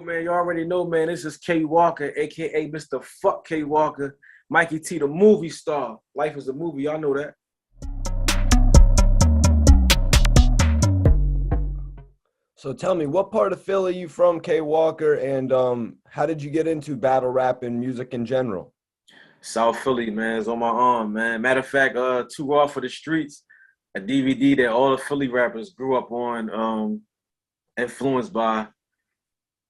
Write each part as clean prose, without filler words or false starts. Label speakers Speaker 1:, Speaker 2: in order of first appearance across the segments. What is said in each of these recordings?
Speaker 1: Man, you already know, man. This is K.Walker, aka Mr. Fuck K.Walker, Mikey T, the movie star. Life is a movie, y'all know that.
Speaker 2: So tell me, what part of Philly are you from, K.Walker, and how did you get into battle rap and music in general?
Speaker 1: South Philly, man, is on my arm, man. Matter of fact, Too Raw for the Streets, a DVD that all the Philly rappers grew up on, influenced by.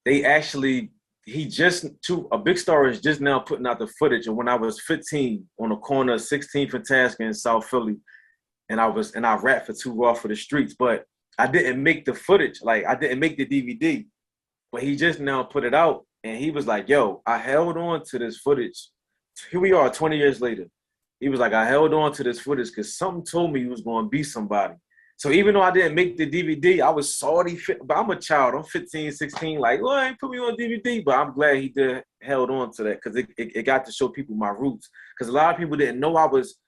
Speaker 1: They actually, a big star is just now putting out the footage. And when I was 15 on the corner of 16th and Tasker in South Philly, and I rapped for Too Raw for the Streets, but I didn't make the footage. Like, I didn't make the DVD, but he just now put it out. And he was like, yo, I held on to this footage. Here we are 20 years later. He was like, I held on to this footage because something told me he was going to be somebody. So even though I didn't make the DVD, I was salty, but I'm a child. I'm 15, 16, like, well, I ain't put me on DVD, but I'm glad he held on to that because it got to show people my roots. Because a lot of people didn't know I was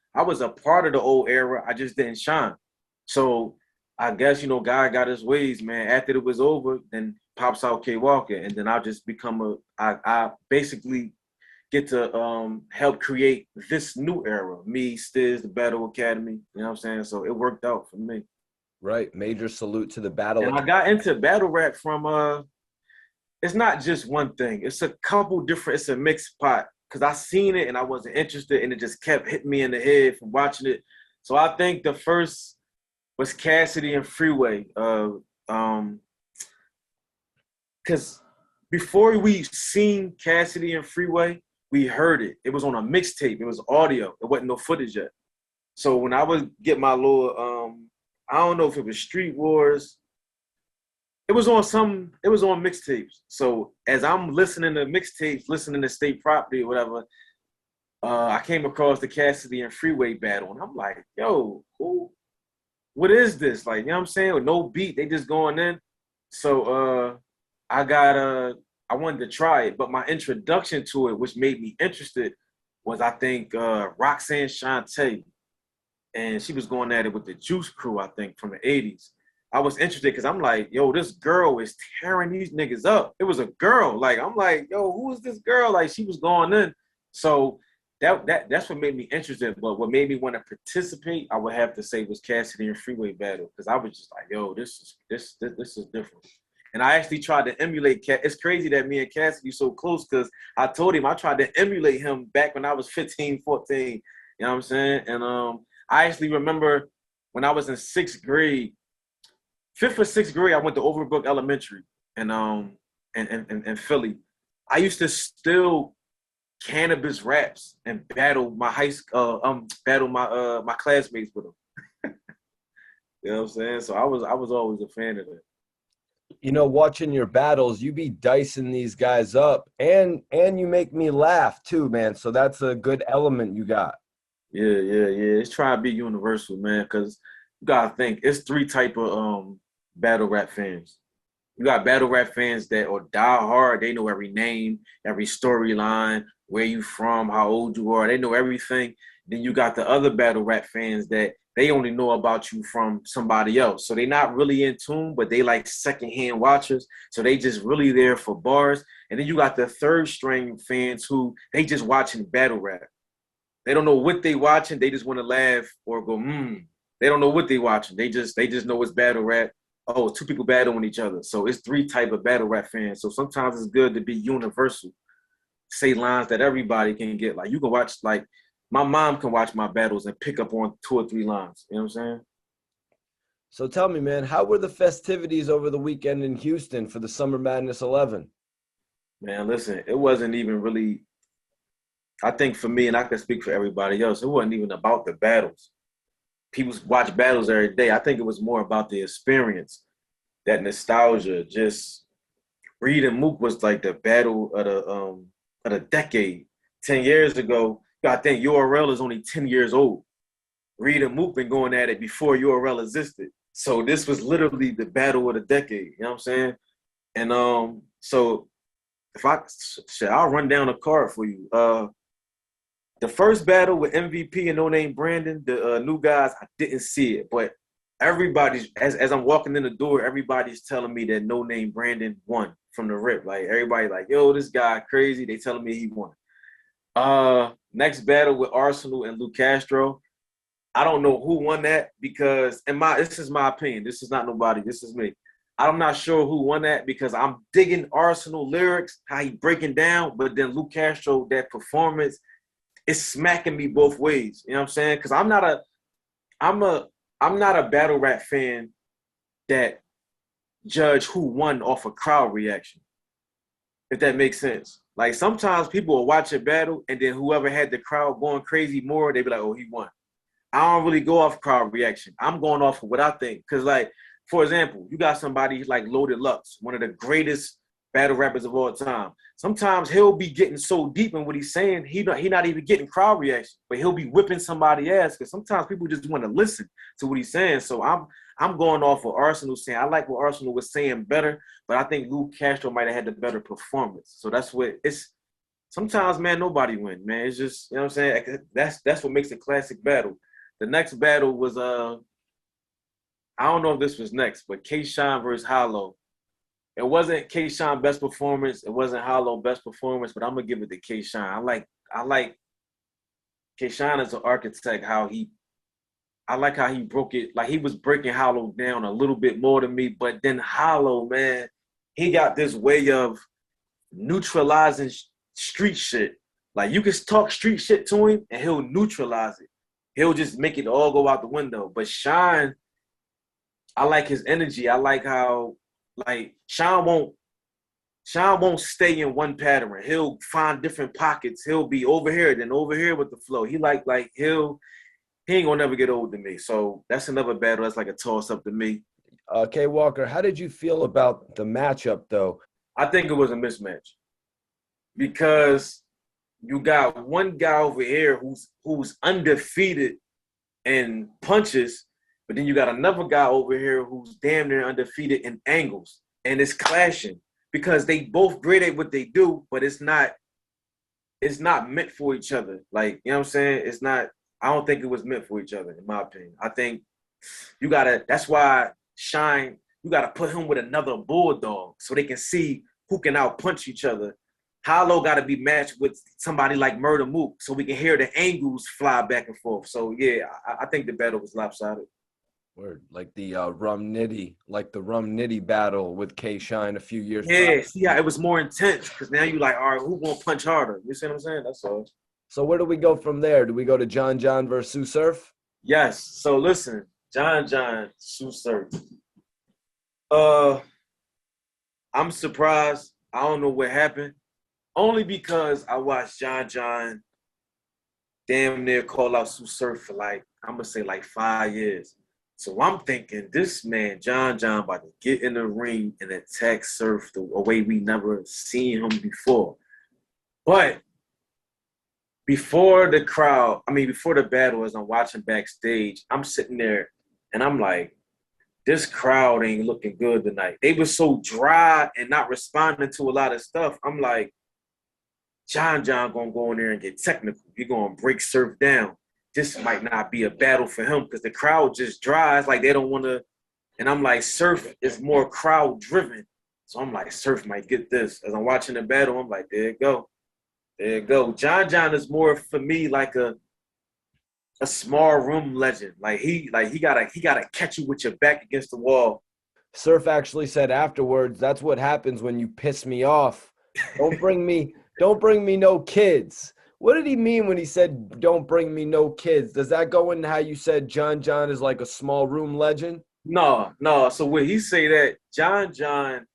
Speaker 1: a part of the old era. I just didn't shine. So I guess, God got his ways, man. After it was over, then pops out K.Walker, and then I just become I basically get to help create this new era. Me, Stiz, the Battle Academy, you know what I'm saying? So it worked out for me.
Speaker 2: Right. Major salute to the Battle
Speaker 1: And
Speaker 2: Academy.
Speaker 1: I got into battle rap from, it's not just one thing. It's a couple different, it's a mixed pot. Because I seen it and I wasn't interested and it just kept hitting me in the head from watching it. So I think the first was Cassidy and Freeway. Because before we seen Cassidy and Freeway, we heard it. It was on a mixtape. It was audio. It wasn't no footage yet. So when I would get my little, I don't know if it was Street Wars. It was on mixtapes. So as I'm listening to mixtapes, listening to State Property or whatever, I came across the Cassidy and Freeway battle. And I'm like, yo, what is this? Like, you know what I'm saying? With no beat, they just going in. So I wanted to try it. But my introduction to it, which made me interested, was I think Roxanne Shante. And she was going at it with the Juice Crew, I think, from the 80s. I was interested because I'm like, yo, this girl is tearing these niggas up. It was a girl. Like, I'm like, yo, who is this girl? Like, she was going in. So that's what made me interested. But what made me want to participate, I would have to say, was Cassidy and Freeway battle. Because I was just like, yo, this is different. And I actually tried to emulate It's crazy that me and Cassidy so close because I told him I tried to emulate him back when I was 15, 14. You know what I'm saying? And I actually remember when I was in 6th grade, 5th or 6th grade, I went to Overbrook Elementary in Philly. I used to steal cannabis raps and battle my my classmates with them. You know what I'm saying? So I was always a fan of it.
Speaker 2: Watching your battles, you be dicing these guys up, and you make me laugh too, man. So that's a good element you got.
Speaker 1: Yeah. It's trying to be universal, man, because you gotta think it's 3 type of battle rap fans. You got battle rap fans that are die hard. They know every name, every storyline, where you from, how old you are. They know everything. Then you got the other battle rap fans that they only know about you from somebody else. So they're not really in tune, but they like secondhand watchers. So they just really there for bars. And then you got the third string fans who they just watching battle rap. They don't know what they watching. They just want to laugh or go, They don't know what they watching. They just know it's battle rap. Oh, 2 people battling each other. So it's 3 type of battle rap fans. So sometimes it's good to be universal. Say lines that everybody can get. Like you can watch, like my mom can watch my battles and pick up on 2 or 3 lines. You know what I'm saying?
Speaker 2: So tell me, man, how were the festivities over the weekend in Houston for the Summer Madness 11?
Speaker 1: Man, listen, it wasn't even really, I think for me, and I can speak for everybody else, it wasn't even about the battles. People watch battles every day. I think it was more about the experience, that nostalgia. Just Reed and Mook was like the battle of the decade. 10 years ago, I think URL is only 10 years old. Reed and Mook been going at it before URL existed. So this was literally the battle of the decade. You know what I'm saying? And so if I'll run down a card for you. The first battle with MVP and No Name Brandon, the new guys, I didn't see it, but everybody's, as I'm walking in the door, everybody's telling me that No Name Brandon won from the rip. Like everybody like, yo, this guy crazy. They telling me he won. Next battle with Arsonal and Luke Castro. I don't know who won that because this is my opinion. This is not nobody. This is me. I'm not sure who won that because I'm digging Arsonal lyrics, how he breaking down, but then Luke Castro, that performance, it's smacking me both ways. You know what I'm saying? Because I'm not a battle rap fan that judge who won off a crowd reaction. If that makes sense. Like sometimes people will watch a battle and then whoever had the crowd going crazy more, they be like, oh, he won. I don't really go off crowd reaction. I'm going off of what I think. Because, like, for example, you got somebody like Loaded Lux, one of the greatest battle rappers of all time. Sometimes he'll be getting so deep in what he's saying, he not even getting crowd reaction, but he'll be whipping somebody ass because sometimes people just want to listen to what he's saying. So I'm going off of Arsonal saying, I like what Arsonal was saying better, but I think Luke Castro might have had the better performance. So that's what it's. Sometimes, man, nobody win, man. It's just, you know what I'm saying? That's what makes a classic battle. The next battle was I don't know if this was next, but K-Shine versus Hollow. It wasn't K-Shine best performance. It wasn't Hollow best performance, but I'm gonna give it to K-Shine. I like K-Shine as an architect. I like how he broke it. Like he was breaking Hollow down a little bit more than me, but then Hollow, man, he got this way of neutralizing street shit. Like you can talk street shit to him and he'll neutralize it. He'll just make it all go out the window. But Shine, I like his energy. I like how like Shine won't stay in one pattern. He'll find different pockets. He'll be over here, then over here with the flow. He ain't gonna never get old to me. So that's another battle. That's like a toss up to me.
Speaker 2: K.Walker, how did you feel about the matchup though?
Speaker 1: I think it was a mismatch because you got one guy over here who's undefeated in punches, but then you got another guy over here who's damn near undefeated in angles, and it's clashing because they both great at what they do, but it's not meant for each other. Like, you know what I'm saying? It's not. I don't think it was meant for each other, in my opinion. I think that's why Shine, you gotta put him with another bulldog so they can see who can outpunch each other. Hollow got to be matched with somebody like Murda Mook so we can hear the angles fly back and forth. So, yeah, I think the battle was lopsided.
Speaker 2: Word, like the Rum Nitty battle with K-Shine a few years back.
Speaker 1: Yeah, see how it was more intense because now you like, all right, who gonna punch harder? You see what I'm saying? That's all.
Speaker 2: So where do we go from there? Do we go to John versus Sue Surf?
Speaker 1: Yes. So listen, John, Sue Surf. I'm surprised. I don't know what happened. Only because I watched John damn near call out Sue Surf for like, I'm going to say like 5 years. So I'm thinking this man, John about to get in the ring and attack Surf the way we never seen him before. But before the battle, as I'm watching backstage, I'm sitting there and I'm like, this crowd ain't looking good tonight. They were so dry and not responding to a lot of stuff. I'm like, John gonna go in there and get technical. He gonna break Surf down. This might not be a battle for him because the crowd just dry. It's like they don't want to. And I'm like, Surf is more crowd driven. So I'm like, Surf might get this. As I'm watching the battle, I'm like, there you go. John is more for me like a small room legend. Like he gotta catch you with your back against the wall.
Speaker 2: Surf actually said afterwards, that's what happens when you piss me off. Don't bring me no kids. What did he mean when he said, don't bring me no kids? Does that go in how you said John is like a small room legend?
Speaker 1: No. So when he say that, John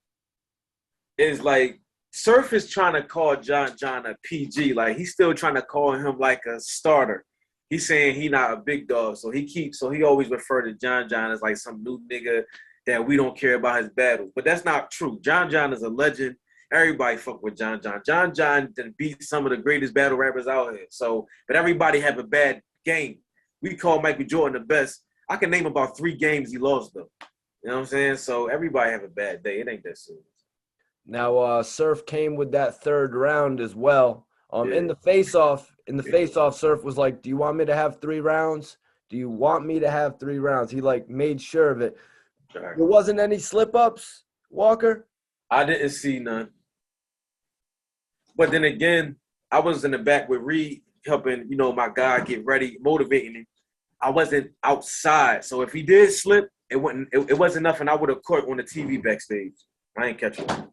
Speaker 1: is like, Surf is trying to call John a PG. Like he's still trying to call him like a starter. He's saying he not a big dog. So he always refer to John as like some new nigga that we don't care about his battles. But that's not true. John is a legend. Everybody fuck with John. John done beat some of the greatest battle rappers out here. So, but everybody have a bad game. We call Michael Jordan the best. I can name about 3 games he lost though. You know what I'm saying? So everybody have a bad day. It ain't that serious.
Speaker 2: Now, Surf came with that 3rd round as well.
Speaker 1: Yeah.
Speaker 2: In the face-off, Surf was like, do you want me to have 3 rounds? Do you want me to have 3 rounds? He like made sure of it.
Speaker 1: Sure.
Speaker 2: There wasn't any slip-ups, Walker?
Speaker 1: I didn't see none. But then again, I was in the back with Reed helping, my guy get ready, motivating him. I wasn't outside. So if he did slip, it wasn't nothing I would have caught on the TV backstage. I ain't catching him.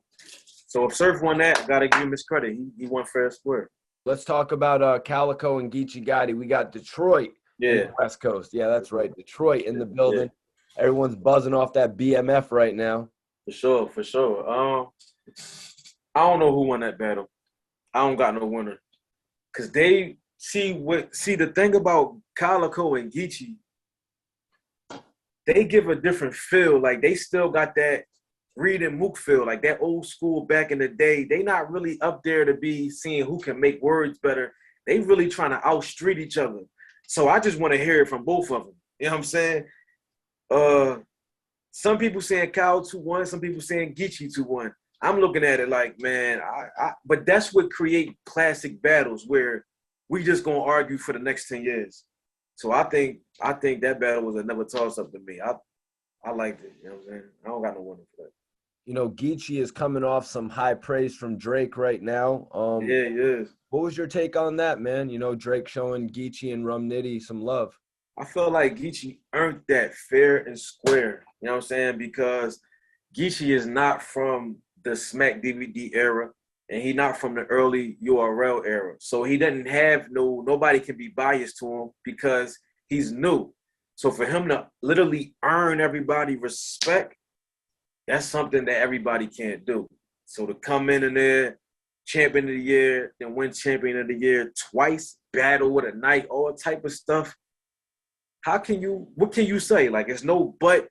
Speaker 1: So if Surf won that, I gotta give him his credit. He won fair and square.
Speaker 2: Let's talk about Calico and Geechi Gotti. We got Detroit in the West Coast. Yeah, that's right. Detroit in the building. Yeah. Everyone's buzzing off that BMF right now.
Speaker 1: For sure. I don't know who won that battle. I don't got no winner. Cause they see the thing about Calico and Geechi, they give a different feel. Like they still got that Reed and Mook feel, like that old school back in the day. They not really up there to be seeing who can make words better. They really trying to outstreet each other. So I just want to hear it from both of them. You know what I'm saying? Some people saying Cal 2-1, some people saying Geechi 2-1. I'm looking at it like, man, but that's what create classic battles where we just gonna argue for the next 10 years. So I think that battle was another toss-up to me. I liked it. You know what I'm saying? I don't got no winner for that.
Speaker 2: Geechi is coming off some high praise from Drake right now.
Speaker 1: Yeah, he is.
Speaker 2: What was your take on that, man? Drake showing Geechi and Rum Nitty some love.
Speaker 1: I feel like Geechi earned that fair and square. You know what I'm saying? Because Geechi is not from the Smack DVD era, and he not from the early URL era. So he doesn't have nobody can be biased to him because he's new. So for him to literally earn everybody respect, that's something that everybody can't do. So to come in there, champion of the year, then win champion of the year twice, battle of the night, all type of stuff. What can you say? Like, it's no but,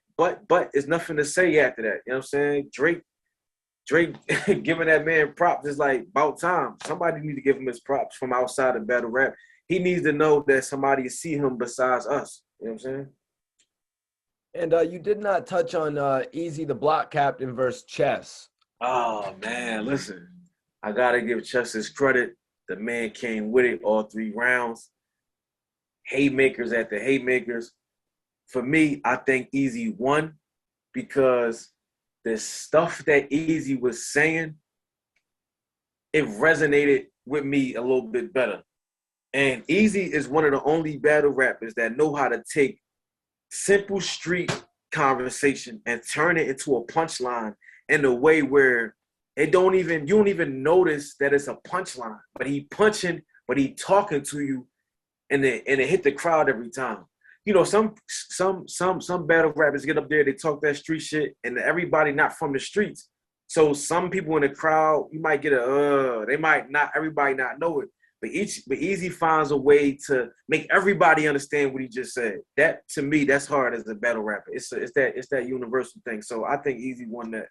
Speaker 1: it's nothing to say after that. You know what I'm saying? Drake giving that man props is like about time. Somebody need to give him his props from outside of battle rap. He needs to know that somebody see him besides us. You know what I'm saying?
Speaker 2: And you did not touch on Easy the Block Captain versus Chess.
Speaker 1: Oh, man, listen. I got to give Chess his credit. The man came with it all 3 rounds. Haymakers after haymakers. For me, I think Easy won because the stuff that Easy was saying, it resonated with me a little bit better. And Easy is one of the only battle rappers that know how to take simple street conversation and turn it into a punchline in a way where you don't even notice that it's a punchline. But he punching, but he talking to you, and it hit the crowd every time. Some battle rappers get up there, they talk that street shit, and everybody not from the streets. So some people in the crowd, you might get they might not, everybody not know it. But Easy finds a way to make everybody understand what he just said. That, to me, that's hard as a battle rapper. It's that universal thing. So I think Easy won that.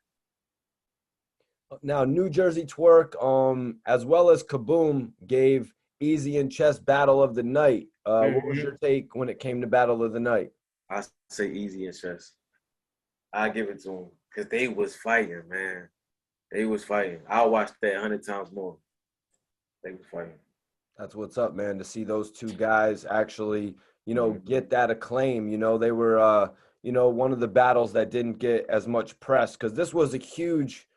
Speaker 2: Now, New Jersey Twerk, as well as Kaboom, gave Easy and Chess battle of the night. What was your take when it came to battle of the night?
Speaker 1: I say Easy and Chess. I give it to them because they was fighting, man. They was fighting. I'll watch that 100 times more. They was fighting.
Speaker 2: That's what's up, man. To see those two guys actually, get that acclaim. They were, one of the battles that didn't get as much press because this was a huge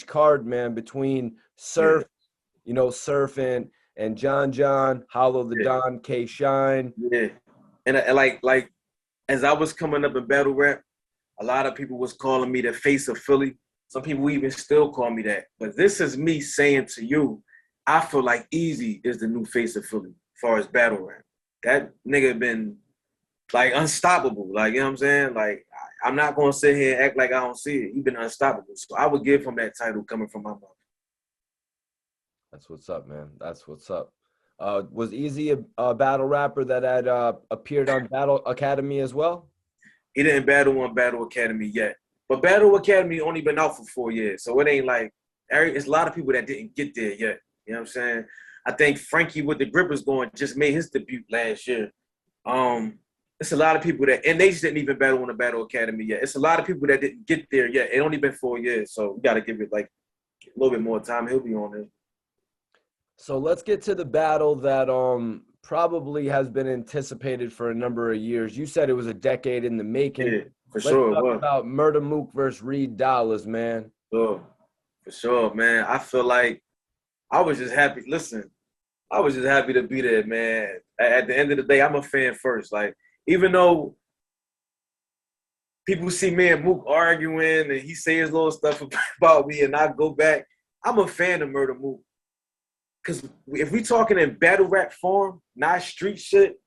Speaker 2: card, man, between Surf, Surf and John, Hollow the Don, K Shine.
Speaker 1: Yeah, and like as I was coming up in battle rap, a lot of people was calling me the face of Philly. Some people even still call me that. But this is me saying to you, I feel like Easy is the new face of Philly as far as battle rap. That nigga been like unstoppable. Like, you know what I'm saying? Like, I'm not gonna sit here and act like I don't see it. He been unstoppable. So I would give him that title coming from my mouth.
Speaker 2: That's what's up, man. That's what's up. Was Easy a battle rapper that had appeared on Battle Academy as well?
Speaker 1: He didn't battle on Battle Academy yet. But Battle Academy only been out for 4 years. So it ain't like, it's a lot of people that didn't get there yet. You know what I'm saying? I think Frankie with the Grippers going just made his debut last year. It's a lot of people that, and they just didn't even battle on the Battle Academy yet. It's a lot of people that didn't get there yet. It only been 4 years. So we got to give it like a little bit more time. He'll be on there.
Speaker 2: So let's get to the battle that probably has been anticipated for a number of years. You said it was a decade in the making.
Speaker 1: Yeah, for sure.
Speaker 2: Let's talk about Murda Mook versus Reed Dollaz, man.
Speaker 1: Sure. For sure, man. I feel like I was just happy. Listen, I was just happy to be there, man. At the end of the day, I'm a fan first. Like, even though people see me and Mook arguing and he say his little stuff about me and I go back, I'm a fan of Murda Mook. Because if we talking in battle rap form, not street shit,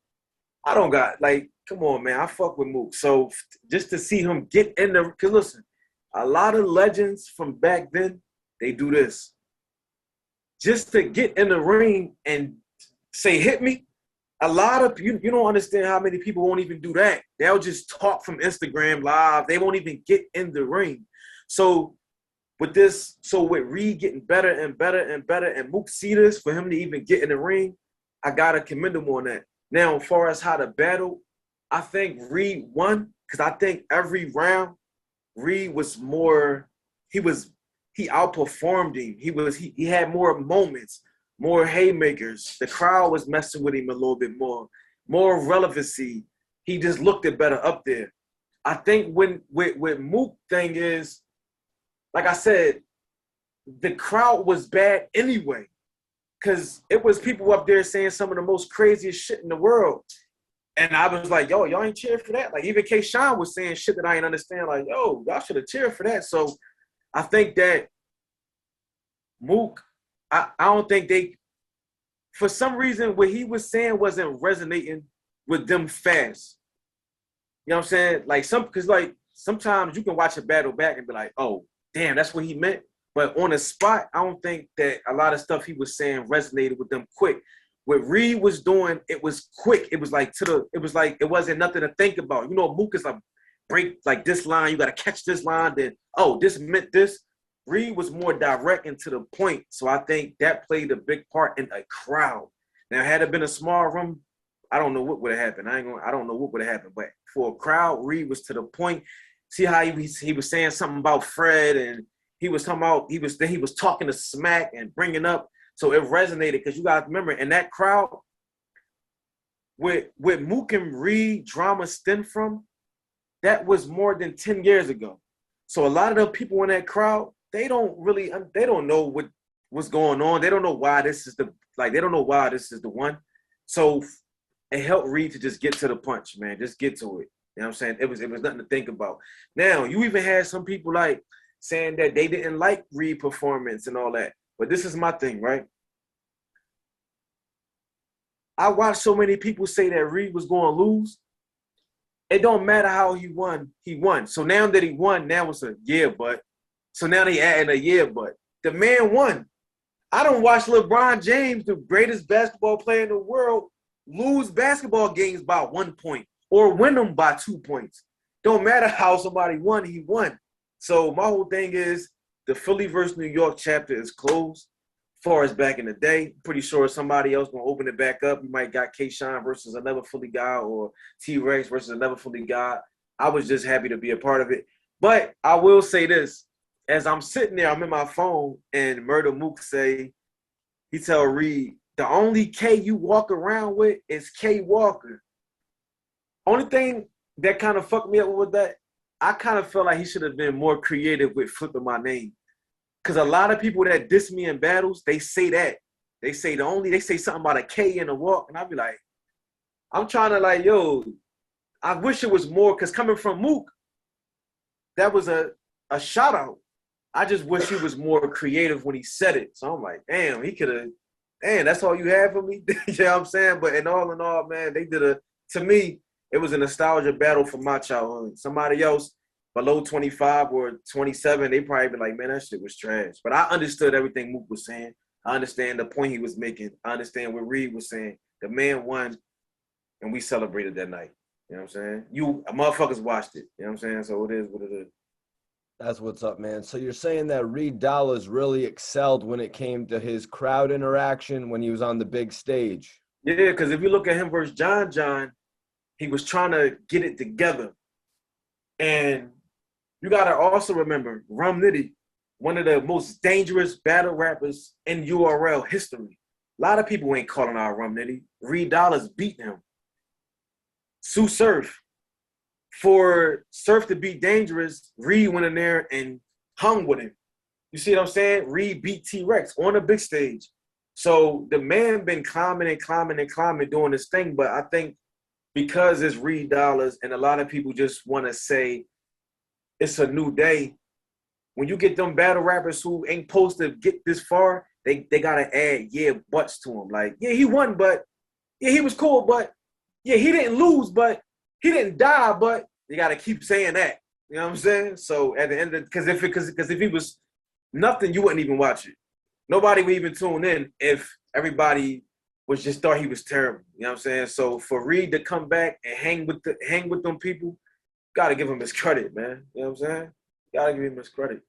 Speaker 1: I don't got, like, come on, man. I fuck with Mook. So just to see him get in the, because listen, a lot of legends from back then, they do this. Just to get in the ring and say, hit me, a lot of you don't understand how many people won't even do that. They'll just talk from Instagram live. They won't even get in the ring. So with Reed getting better and better and better, and Mook see this for him to even get in the ring, I gotta commend him on that. Now, as far as how to battle, I think Reed won because I think every round Reed was more. He outperformed him. He had more moments, more haymakers. The crowd was messing with him a little bit more relevancy. He just looked it better up there. I think with Mook thing is, like I said, the crowd was bad anyway. Cause it was people up there saying some of the most craziest shit in the world. And I was like, yo, y'all ain't cheering for that. Like even K-Shine was saying shit that I ain't understand. Like, yo, y'all should have cheered for that. So I think that Mook, I don't think for some reason, what he was saying wasn't resonating with them fast. You know what I'm saying? Like because like sometimes you can watch a battle back and be like, oh, damn, that's what he meant. But on the spot, I don't think that a lot of stuff he was saying resonated with them quick. What Reed was doing, it was quick. It was like it wasn't nothing to think about. You know, Mook is like break like this line, you gotta catch this line, then this meant this. Reed was more direct and to the point. So I think that played a big part in a crowd. Now, had it been a small room, I don't know what would have happened. I don't know what would have happened. But for a crowd, Reed was to the point. See how he was saying something about Fred, and he was talking about he was talking to smack and bringing up. So it resonated because you guys remember in that crowd, with Mook and Reed drama stemmed from, that was more than 10 years ago. So a lot of the people in that crowd, they don't know what's going on. They don't know why this is the one. So it helped Reed to just get to the punch, man. Just get to it. You know what I'm saying? It was nothing to think about. Now, you even had some people like saying that they didn't like Reed performance and all that. But this is my thing, right? I watched so many people say that Reed was going to lose. It don't matter how he won. He won. So now that he won, now it's a yeah, but. So now they adding a yeah, but. The man won. I don't watch LeBron James, the greatest basketball player in the world, lose basketball games by 1 point or win them by 2 points. Don't matter how somebody won, he won. So my whole thing is the Philly versus New York chapter is closed. As far as back in the day, pretty sure somebody else gonna open it back up. You might got K-Shine versus another Philly guy or T-Rex versus another Philly guy. I was just happy to be a part of it. But I will say this. As I'm sitting there, I'm in my phone, and Murda Mook he tell Reed, the only K you walk around with is K.Walker. Only thing that kind of fucked me up with that, I kind of felt like he should have been more creative with flipping my name. Because a lot of people that diss me in battles, they say that. They say something about a K in the walk, and I be like, I'm trying to like, yo, I wish it was more, because coming from Mook, that was a shout out. I just wish he was more creative when he said it. So I'm like, damn, that's all you have for me? You know what I'm saying? But in all, man, to me, it was a nostalgia battle for my childhood. Somebody else below 25 or 27, they probably be like, man, that shit was trash. But I understood everything Mook was saying. I understand the point he was making. I understand what Reed was saying. The man won, and we celebrated that night. You know what I'm saying? Motherfuckers watched it. You know what I'm saying? So it is what it is.
Speaker 2: That's what's up, man. So you're saying that Reed Dollaz really excelled when it came to his crowd interaction when he was on the big stage.
Speaker 1: Yeah, because if you look at him versus John, he was trying to get it together. And you got to also remember, Rum Nitty, one of the most dangerous battle rappers in URL history. A lot of people ain't calling out Rum Nitty. Reed Dollaz beat him. Sue Surf. For Surf to be dangerous, Reed went in there and hung with him. You see what I'm saying? Reed beat T-Rex on a big stage. So the man been climbing and climbing and climbing doing this thing, but I think because it's Reed Dollaz and a lot of people just want to say it's a new day, when you get them battle rappers who ain't supposed to get this far, they gotta add buts to them. Like, yeah, he won, but yeah, he was cool, but yeah, he didn't lose, but he didn't die, but you gotta keep saying that. You know what I'm saying? So at the end of because if he was nothing, you wouldn't even watch it. Nobody would even tune in if everybody was just thought he was terrible. You know what I'm saying? So for Reed to come back and hang with them people, gotta give him his credit, man. You know what I'm saying? Gotta give him his credit.